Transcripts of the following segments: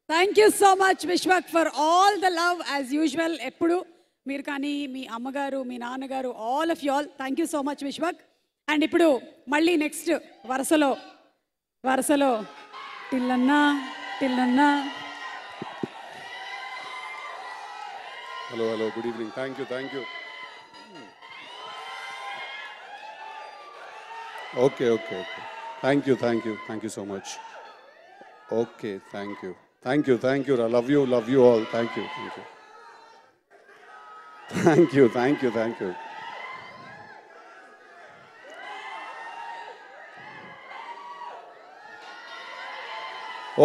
Thank you so much Vishwak for all the love as usual. ఎప్పుడు మీరు కానీ మీ అమ్మగారు మీ నాన్నగారు all of you all thank you so much Vishwak. And ఇప్పుడు మళ్ళీ నెక్స్ట్ వరుసలో టిల్లన్నా టిల్లన్నా. Hello hello, good evening. Thank you. Okay thank you so much. Okay thank you. Love you all. Thank you.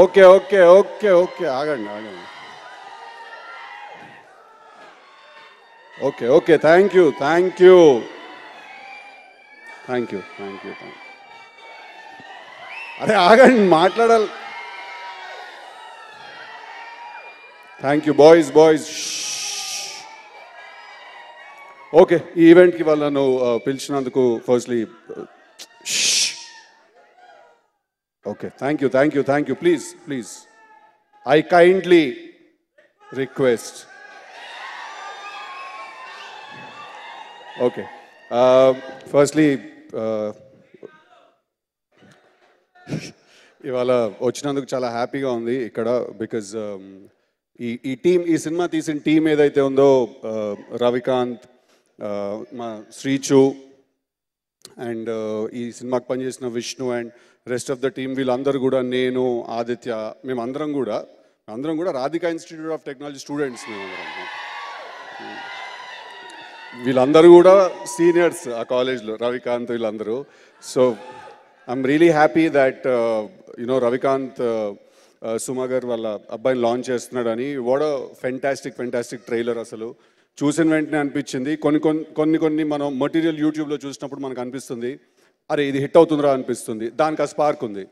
Okay ఆగండి. Okay thank you. అరే ఆగండి, మాట్లాడాలి. Thank you boys. Okay, ఈ ఈవెంట్కి వాళ్ళను పిలిచినందుకు firstly okay thank you. Please I kindly request. Okay, firstly ఇవాళ వచ్చినందుకు చాలా హ్యాపీగా ఉంది ఇక్కడ. బికాజ్ ఈ సినిమా తీసిన టీం ఏదైతే ఉందో, రవికాంత్, మా శ్రీచు అండ్ ఈ సినిమాకి పనిచేసిన Vishnu and rest of the team, వీళ్ళందరూ కూడా, నేను, ఆదిత్య, మేమందరం కూడా Radhika institute of technology students. వీళ్ళందరూ కూడా సీనియర్స్ ఆ కాలేజ్లో, రవికాంత్ వీళ్ళందరూ. So I'm really happy that Ravikanth Suma గారు వాళ్ళ అబ్బాయిని లాంచ్ చేస్తున్నాడని. What fantastic trailer. అసలు చూసిన వెంటనే అనిపించింది, కొన్ని మనం మటీరియల్ యూట్యూబ్లో చూసినప్పుడు మనకు అనిపిస్తుంది, అరే ఇది హిట్ అవుతుందిరా అనిపిస్తుంది. దానికి ఆ స్పార్క్ ఉంది.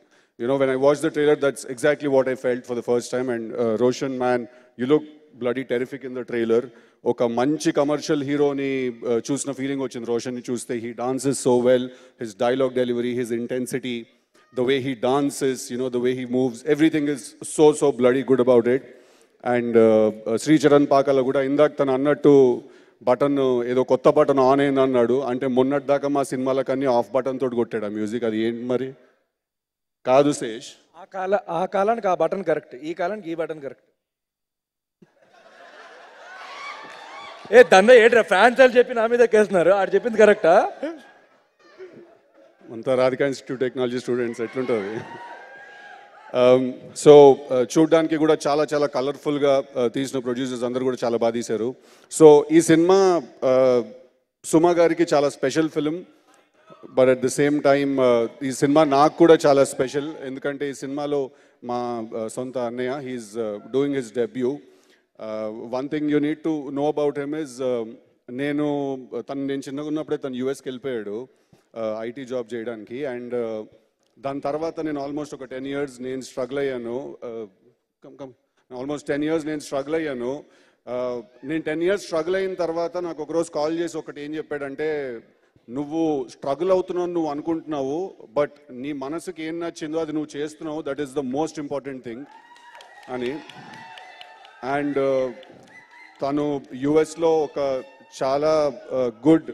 When I watch the trailer, that's exactly what I felt for the first time. And Roshan man, you look bloody terrific in the trailer. ఒక మంచి కమర్షియల్ హీరోని చూసిన ఫీలింగ్ వచ్చింది రోషన్ని చూస్తే. He dances so well, his dialogue delivery, his intensity, the way he dances, the way he moves, everything is so bloody good about it. And Sri Charan Pakala kuda indak tanu annattu button edo kotta button on ayindi annadu. Ante monnati daaka ma సినిమాలకన్నీ off button తోటి కొట్టాడు ఆ music. అది ఏంటి మరి? కాదు శేష్, ఆ కాలానికి ఆ బటన్ కరెక్ట్, ఈ కాలానికి ఈ బటన్ కరెక్ట్. దండ ఏట్రా ఫ్యాన్స్ అని చెప్పి నా మీద ఎక్కేస్తున్నారు. ఆడు చెప్పింది కరెక్టా? అంతా రాధికా ఇన్స్టిట్యూట్ టెక్నాలజీ స్టూడెంట్స్ ఎట్లుంటుంది. సో చూడ్డానికి కూడా చాలా కలర్ఫుల్గా తీసిన ప్రొడ్యూసర్స్ అందరూ కూడా చాలా బాగా తీశారు. సో ఈ సినిమా సుమా గారికి చాలా special film. But at the same time ఈ సినిమా నాకు కూడా చాలా స్పెషల్. ఎందుకంటే ఈ సినిమాలో మా సొంత అన్నయ్య, he's doing his debut. One thing you need to know about him is, నేను చిన్నగా ఉన్నప్పుడే తను యూఎస్కి వెళ్ళిపోయాడు ఐటీ జాబ్ చేయడానికి. అండ్ దాని తర్వాత నేను ఆల్మోస్ట్ ఒక 10 years నేను స్ట్రగుల్ అయ్యాను. ఆల్మోస్ట్ 10 years నేను స్ట్రగుల్ అయ్యాను. నేను 10 years స్ట్రగుల్ అయిన తర్వాత నాకు ఒకరోజు కాల్ చేసి ఒకటి ఏం చెప్పాడంటే, నువ్వు స్ట్రగుల్ అవుతున్నావు నువ్వు అనుకుంటున్నావు, బట్ నీ మనసుకి ఏం నచ్చిందో అది నువ్వు చేస్తున్నావు, that is the most important thing అని. అండ్ తను యుఎస్లో ఒక చాలా good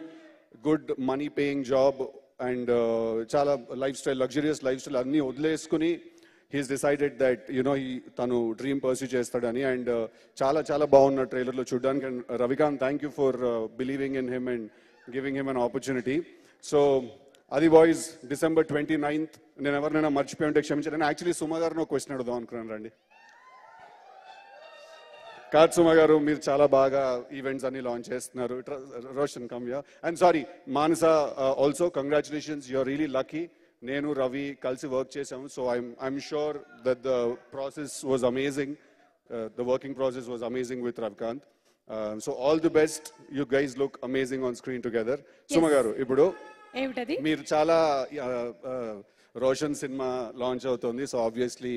money paying job and చాలా లగ్జరియస్ లైఫ్ స్టైల్ అన్నీ వదిలేసుకుని హీస్ డిసైడెడ్ దట్ తను డ్రీమ్ పర్సూ చేస్తాడని. అండ్ చాలా బాగున్న ట్రైలర్లో చూడడానికి. And Ravikanth, thank you for believing in him and giving him an opportunity. So అది బాయ్స్, December 29th. నేను ఎవరినైనా మర్చిపోయి ఉంటే క్షమించాను. నేను యాక్చువల్లీ సుమా గారిని ఒక క్వశ్చన్ అడుగుదాం అనుకున్నాను. రండి. కాదు సుమా గారు, మీరు చాలా బాగా ఈవెంట్స్ అన్ని లాంచ్ చేస్తున్నారు. Roshan come here. And sorry Manasa also, congratulations, you are really lucky. నేను రవి కలిసి వర్క్ చేసాము. So I'm sure that the process was amazing. The working process was amazing with Ravikanth. So all the best. You guys look amazing on screen together. Suma గారు, ఇప్పుడు మీరు చాలా రోషన్ సినిమా launch అవుతుంది. So obviously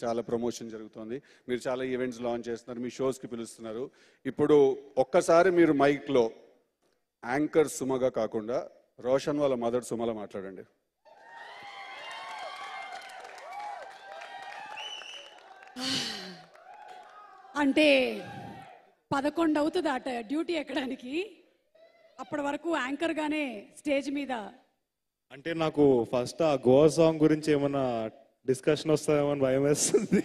చాలా ప్రమోషన్ జరుగుతుంది. మీరు చాలా ఈవెంట్స్ లాంచ్ చేస్తున్నారు, మీ షోస్కి పిలుస్తున్నారు. ఇప్పుడు ఒక్కసారి మీరు మైక్లో యాంకర్ సుమగా కాకుండా రోషన్ వాళ్ళ మదర్ సుమలా మాట్లాడండి. అంటే 11 అవుతుంది అట డ్యూటీ ఎక్కడానికి, అప్పటి వరకు యాంకర్గానే స్టేజ్ మీద. అంటే నాకు ఫస్ట్ ఆ గోవా సాంగ్ గురించి ఏమన్నా డిస్కషన్ వస్తుందేమో అని భయం వేస్తుంది.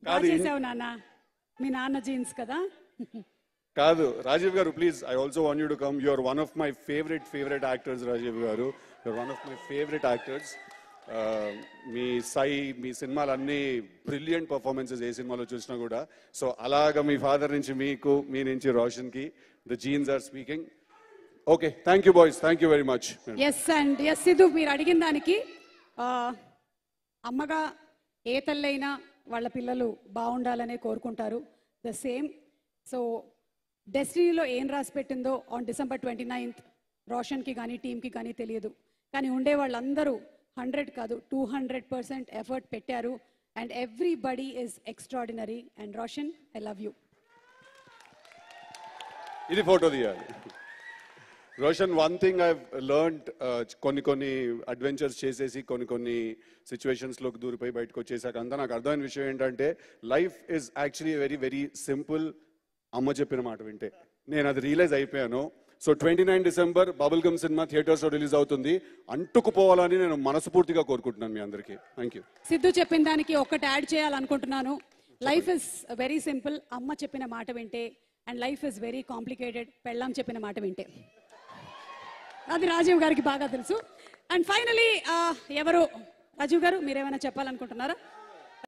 బాగా చేసావు నాన్న, మీ నాన్న జీన్స్ కదా. కాదు రాజీవ్ గారు, please, I also want you to come. You are one of my favourite actors Rajiv గారు. You are one of my favourite actors. మీ మీ సినిమాలన్నీ బ్రిలియంట్ పర్ఫార్మెన్సెస్ ఏ సినిమాలో చూసినా కూడా. సో అలాగా మీ ఫాదర్ నుంచి మీకు, మీ నుంచి రోషన్కి the jeans are speaking. Okay, thank you boys, thank you very much. Yes and yes Siddhu, మీరు అడిగిన దానికి అమ్మగా ఏ తల్లైనా వాళ్ళ పిల్లలు బాగుండాలనే కోరుకుంటారు. The same. సో డెస్టినీలో ఏం రాసి పెట్టిందో ఆన్ December 29th రోషన్కి కానీ టీమ్కి కానీ తెలియదు. కానీ ఉండే వాళ్ళందరూ 100 కాదు 200% ఎఫర్ట్ పెట్టారు. And everybody is extraordinary. And Roshan, I love you. ఇది ఫోటో తీయాలి. Roshan, one thing I learned, కొన్ని అడ్వెంచర్స్ చేసేసి కొన్ని సిచ్యువేషన్స్లోకి దూరిపోయి బయటకు వచ్చేసాక అంతా నాకు అర్థమైన విషయం ఏంటంటే life is actually very very simple. అమ్మ చెప్పిన మాట వింటే నేను అది రియలైజ్ అయిపోయాను. సో 29 December బబుల్ గమ్ సినిమా థియేటర్స్లో రిలీజ్ అవుతుంది. అంటుకుపోవాలని నేను మనస్ఫూర్తిగా కోరుకుంటున్నాను మీ అందరికీ. Thank you. సిద్ధు చెప్పిన దానికి ఒక్కటి యాడ్ చేయాలనుకుంటున్నాను. లైఫ్ ఇస్ వెరీ సింపుల్, అమ్మ చెప్పిన మాట వింటే. And life is very complicated, పెళ్ళాం చెప్పిన మాట వింటే. అది రాజీవ్ గారికి బాగా తెలుసు. అండ్ ఫైనలీ ఎవరు రాజీవ్ గారు, మీరేమైనా చెప్పాలనుకుంటున్నారా?